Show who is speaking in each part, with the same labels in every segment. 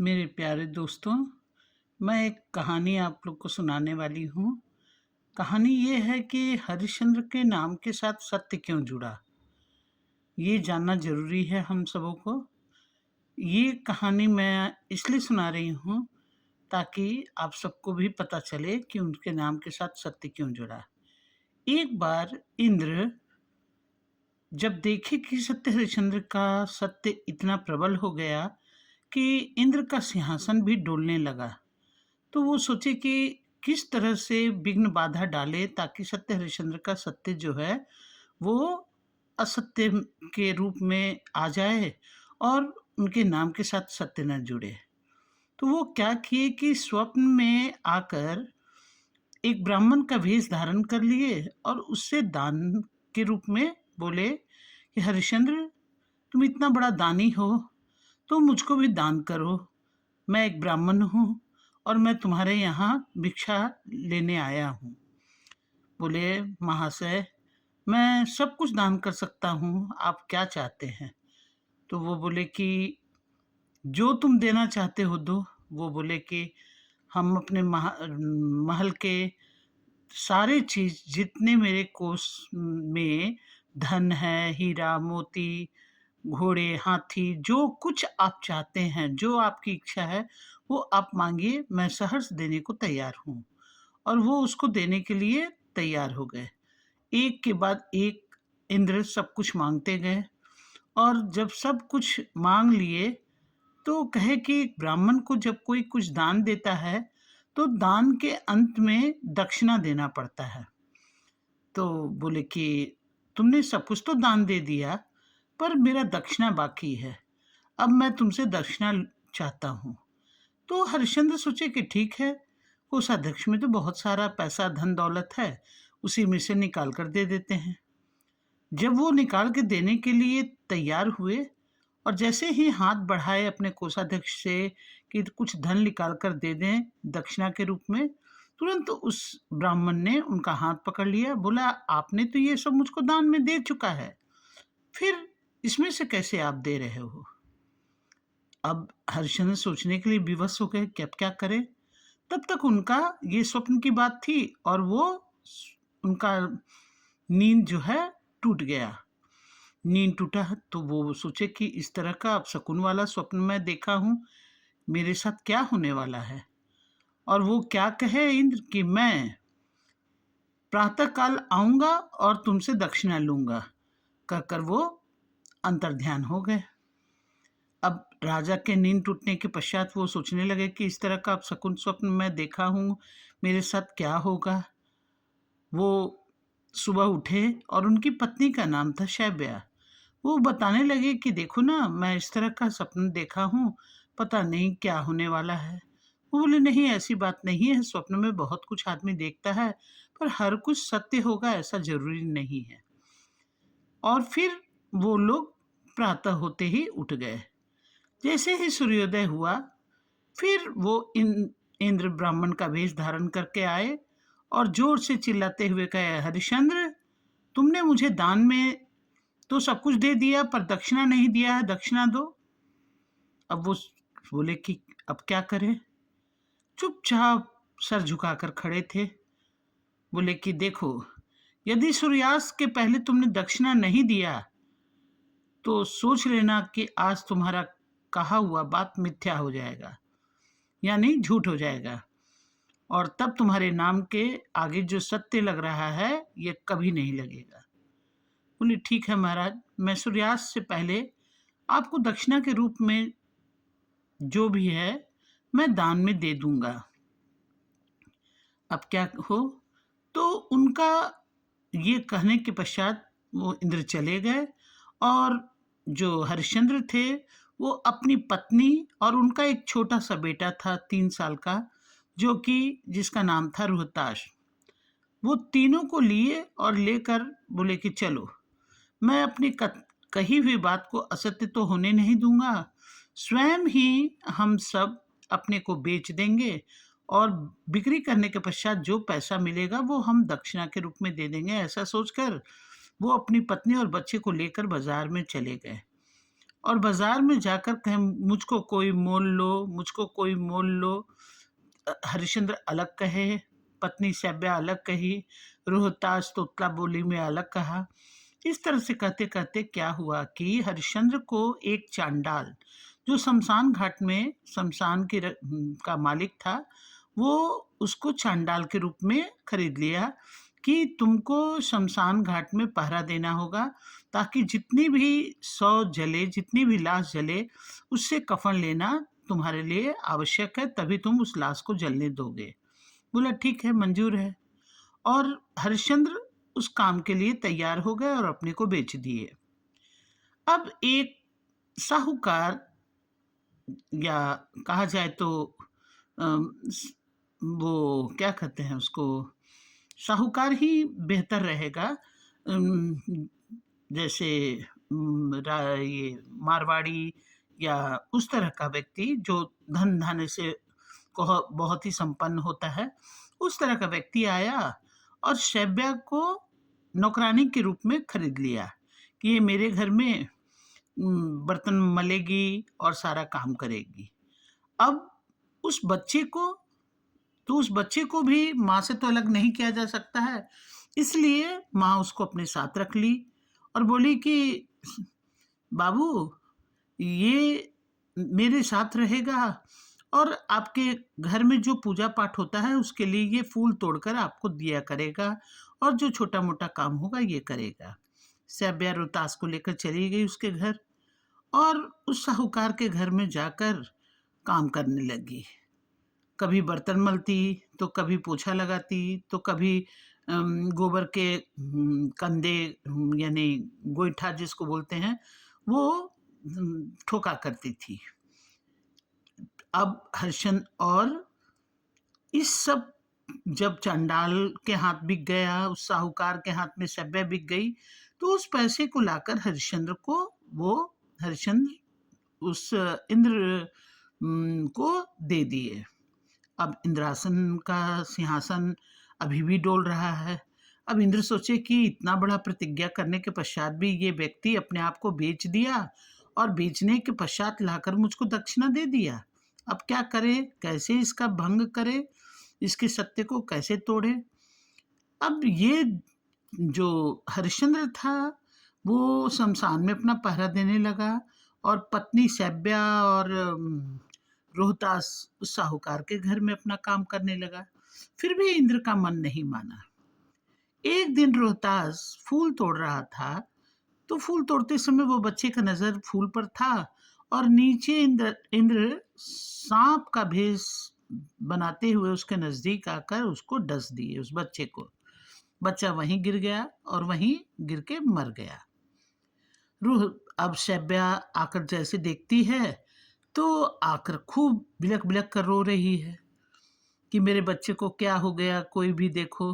Speaker 1: मेरे प्यारे दोस्तों, मैं एक कहानी आप लोग को सुनाने वाली हूँ। कहानी ये है कि हरिश्चंद्र के नाम के साथ सत्य क्यों जुड़ा? ये जानना ज़रूरी है हम सबों को। ये कहानी मैं इसलिए सुना रही हूँ, ताकि आप सबको भी पता चले कि उनके नाम के साथ सत्य क्यों जुड़ा। एक बार इंद्र जब देखे कि सत्य हरिश्चंद्र का सत्य इतना प्रबल हो गया कि इंद्र का सिंहासन भी डोलने लगा, तो वो सोचे कि किस तरह से विघ्न बाधा डाले ताकि सत्य हरिश्चंद्र का सत्य जो है वो असत्य के रूप में आ जाए और उनके नाम के साथ सत्य न जुड़े। तो वो क्या किए कि स्वप्न में आकर एक ब्राह्मण का वेश धारण कर लिए और उससे दान के रूप में बोले कि हरिश्चंद्र, तुम इतना बड़ा दानी हो तो मुझको भी दान करो। मैं एक ब्राह्मण हूँ और मैं तुम्हारे यहाँ भिक्षा लेने आया हूँ। बोले, महाशय, मैं सब कुछ दान कर सकता हूँ, आप क्या चाहते हैं? तो वो बोले कि जो तुम देना चाहते हो दो। वो बोले कि हम अपने महल के सारे चीज जितने मेरे कोष में धन है, हीरा मोती, घोड़े, हाथी, जो कुछ आप चाहते हैं, जो आपकी इच्छा है, वो आप मांगिए, मैं सहर्ष देने को तैयार हूँ। और वो उसको देने के लिए तैयार हो गए। एक के बाद एक इंद्र सब कुछ मांगते गए और जब सब कुछ मांग लिए तो कहे कि ब्राह्मण को जब कोई कुछ दान देता है तो दान के अंत में दक्षिणा देना पड़ता है। तो बोले कि तुमने सब कुछ तो दान दे दिया, पर मेरा दक्षिणा बाकी है। अब मैं तुमसे दक्षिणा चाहता हूँ। तो हरिश्चंद्र सोचे कि ठीक है, कोषाध्यक्ष में तो बहुत सारा पैसा धन दौलत है, उसी में से निकाल कर दे देते हैं। जब वो निकाल के देने के लिए तैयार हुए और जैसे ही हाथ बढ़ाए अपने कोषाध्यक्ष से कि कुछ धन निकाल कर दे दें दक्षिणा के रूप में, तुरंत उस ब्राह्मण ने उनका हाथ पकड़ लिया। बोला, आपने तो ये सब मुझको दान में दे चुका है, फिर इसमें से कैसे आप दे रहे हो? अब हरिश्चंद्र सोचने के लिए विवश हो गए कि अब क्या करें। तब तक उनका ये स्वप्न की बात थी और वो उनका नींद जो है टूट गया। नींद टूटा तो वो सोचे कि इस तरह का अपशकुन वाला स्वप्न मैं देखा हूँ, मेरे साथ क्या होने वाला है। और वो क्या कहे इंद्र कि मैं प्रातः काल आऊंगा और तुमसे दक्षिणा लूंगा, कहकर वो अंतर्ध्यान हो गए। अब राजा के नींद टूटने के पश्चात वो सोचने लगे कि इस तरह का अपशकुन स्वप्न मैं देखा हूँ, मेरे साथ क्या होगा। वो सुबह उठे और उनकी पत्नी का नाम था शैब्या। वो बताने लगे कि देखो ना, मैं इस तरह का सपना देखा हूँ, पता नहीं क्या होने वाला है। वो बोले, नहीं, ऐसी बात नहीं है, स्वप्न में बहुत कुछ आदमी देखता है, पर हर कुछ सत्य होगा ऐसा जरूरी नहीं है। और फिर वो लोग प्रातः होते ही उठ गए। जैसे ही सूर्योदय हुआ, फिर वो इंद्र ब्राह्मण का वेश धारण करके आए और जोर से चिल्लाते हुए कहे, हरिश्चंद्र, तुमने मुझे दान में तो सब कुछ दे दिया पर दक्षिणा नहीं दिया है, दक्षिणा दो। अब वो बोले कि अब क्या करें। चुपचाप सर झुकाकर खड़े थे। बोले कि देखो, यदि सूर्यास्त के पहले तुमने दक्षिणा नहीं दिया तो सोच लेना कि आज तुम्हारा कहा हुआ बात मिथ्या हो जाएगा, यानी झूठ हो जाएगा, और तब तुम्हारे नाम के आगे जो सत्य लग रहा है ये कभी नहीं लगेगा। बोले, ठीक है महाराज, मैं सूर्यास्त से पहले आपको दक्षिणा के रूप में जो भी है मैं दान में दे दूंगा। अब क्या हो। तो उनका ये कहने के पश्चात वो इंद्र चले गए और जो हरिश्चंद्र थे वो अपनी पत्नी और उनका एक छोटा सा बेटा था 3 साल का, जो कि जिसका नाम था रोहताश, वो तीनों को लिए और लेकर बोले कि चलो, मैं अपनी कही हुई बात को असत्य तो होने नहीं दूंगा, स्वयं ही हम सब अपने को बेच देंगे और बिक्री करने के पश्चात जो पैसा मिलेगा वो हम दक्षिणा के रूप में दे देंगे। ऐसा सोचकर वो अपनी पत्नी और बच्चे को लेकर बाजार में चले गए और बाजार में जाकर कहें मुझको कोई मोल लो, मुझको कोई मोल लो। हरिश्चंद्र अलग कहे, पत्नी शैब्या अलग कही, रोहतास तोतला बोली में अलग कहा। इस तरह से कहते कहते क्या हुआ कि हरिश्चंद्र को एक चांडाल जो शमशान घाट में शमशान का मालिक था, वो उसको चांडाल के रूप में खरीद लिया कि तुमको शमशान घाट में पहरा देना होगा, ताकि जितनी भी शव जले, जितनी भी लाश जले, उससे कफन लेना तुम्हारे लिए आवश्यक है, तभी तुम उस लाश को जलने दोगे। बोला ठीक है, मंजूर है। और हरिश्चंद्र उस काम के लिए तैयार हो गए और अपने को बेच दिए। अब एक साहूकार, या कहा जाए तो वो क्या कहते हैं उसको, साहूकार ही बेहतर रहेगा। जैसे ये मारवाड़ी या उस तरह का व्यक्ति जो धन धान्य से बहुत ही संपन्न होता है, उस तरह का व्यक्ति आया और शैब्या को नौकरानी के रूप में खरीद लिया कि ये मेरे घर में बर्तन मलेगी और सारा काम करेगी। अब उस बच्चे को भी माँ से तो अलग नहीं किया जा सकता है, इसलिए माँ उसको अपने साथ रख ली और बोली कि बाबू, ये मेरे साथ रहेगा और आपके घर में जो पूजा पाठ होता है उसके लिए ये फूल तोड़कर आपको दिया करेगा और जो छोटा मोटा काम होगा ये करेगा। शैब्या रोहतास को लेकर चली गई उसके घर और उस साहूकार के घर में जाकर काम करने लगी। कभी बर्तन मलती, तो कभी पोछा लगाती, तो कभी गोबर के कंधे यानी गोईठा जिसको बोलते हैं, वो ठोका करती थी। अब हर्षन और इस सब जब चंडाल के हाथ बिक गया, उस साहूकार के हाथ में शैब्या बिक गई, तो उस पैसे को लाकर हरिश्चंद्र उस इंद्र को दे दिए। अब इंद्रासन का सिंहासन अभी भी डोल रहा है। अब इंद्र सोचे कि इतना बड़ा प्रतिज्ञा करने के पश्चात भी ये व्यक्ति अपने आप को बेच दिया और बेचने के पश्चात लाकर मुझको दक्षिणा दे दिया। अब क्या करे, कैसे इसका भंग करे, इसके सत्य को कैसे तोड़े। अब ये जो हरिश्चंद्र था वो शमशान में अपना पहरा देने लगा और पत्नी शैब्या और रोहतास उस साहूकार के घर में अपना काम करने लगा। फिर भी इंद्र का मन नहीं माना। एक दिन रोहतास फूल तोड़ रहा था, तो फूल तोड़ते समय वो बच्चे का नजर फूल पर था और नीचे इंद्र सांप का भेष बनाते हुए उसके नजदीक आकर उसको डस दिए उस बच्चे को। बच्चा वहीं गिर गया और वहीं गिर के मर गया। रूह अब शैब्या आकर जैसे देखती है तो आकर खूब बिलक बिलक कर रो रही है कि मेरे बच्चे को क्या हो गया, कोई भी देखो।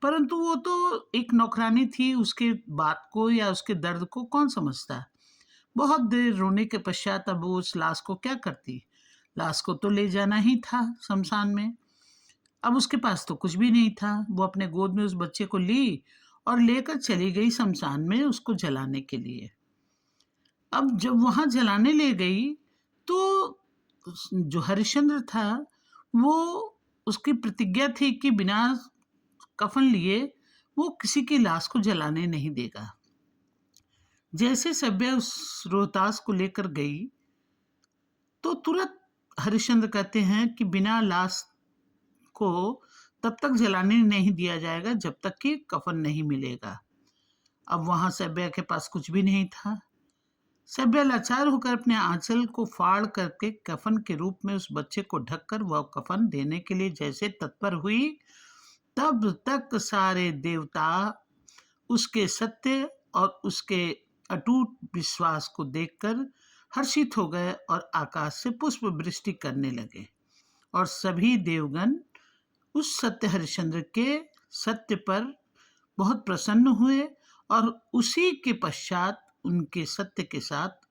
Speaker 1: परंतु वो तो एक नौकरानी थी, उसके बात को या उसके दर्द को कौन समझता। बहुत देर रोने के पश्चात अब वो उस लाश को क्या करती, लाश को तो ले जाना ही था शमशान में। अब उसके पास तो कुछ भी नहीं था। वो अपने गोद में उस बच्चे को ली और लेकर चली गई शमशान में उसको जलाने के लिए। अब जब वहां जलाने ले गई तो जो हरिश्चंद्र था वो, उसकी प्रतिज्ञा थी कि बिना कफन लिए वो किसी की लाश को जलाने नहीं देगा। जैसे शैब्या उस रोहतास को लेकर गई तो तुरंत हरिश्चंद्र कहते हैं कि बिना लाश को तब तक जलाने नहीं दिया जाएगा जब तक कि कफन नहीं मिलेगा। अब वहां शैब्या के पास कुछ भी नहीं था। शैब्या लाचार होकर अपने आंचल को फाड़ करके कफन के रूप में उस बच्चे को ढककर वह कफन देने के लिए जैसे तत्पर हुई, तब तक सारे देवता उसके सत्य और उसके अटूट विश्वास को देखकर हर्षित हो गए और आकाश से पुष्प वृष्टि करने लगे और सभी देवगण उस सत्य हरिश्चंद्र के सत्य पर बहुत प्रसन्न हुए और उसी के पश्चात उनके सत्य के साथ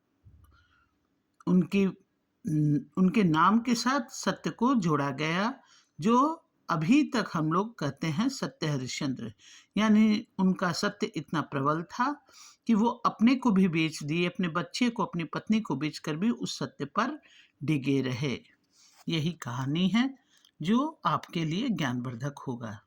Speaker 1: उनके नाम के साथ सत्य को जोड़ा गया, जो अभी तक हम लोग कहते हैं सत्य हरिश्चंद्र, यानी उनका सत्य इतना प्रबल था कि वो अपने को भी बेच दिए, अपने बच्चे को, अपनी पत्नी को बेचकर भी उस सत्य पर डिगे रहे। यही कहानी है जो आपके लिए ज्ञानवर्धक होगा।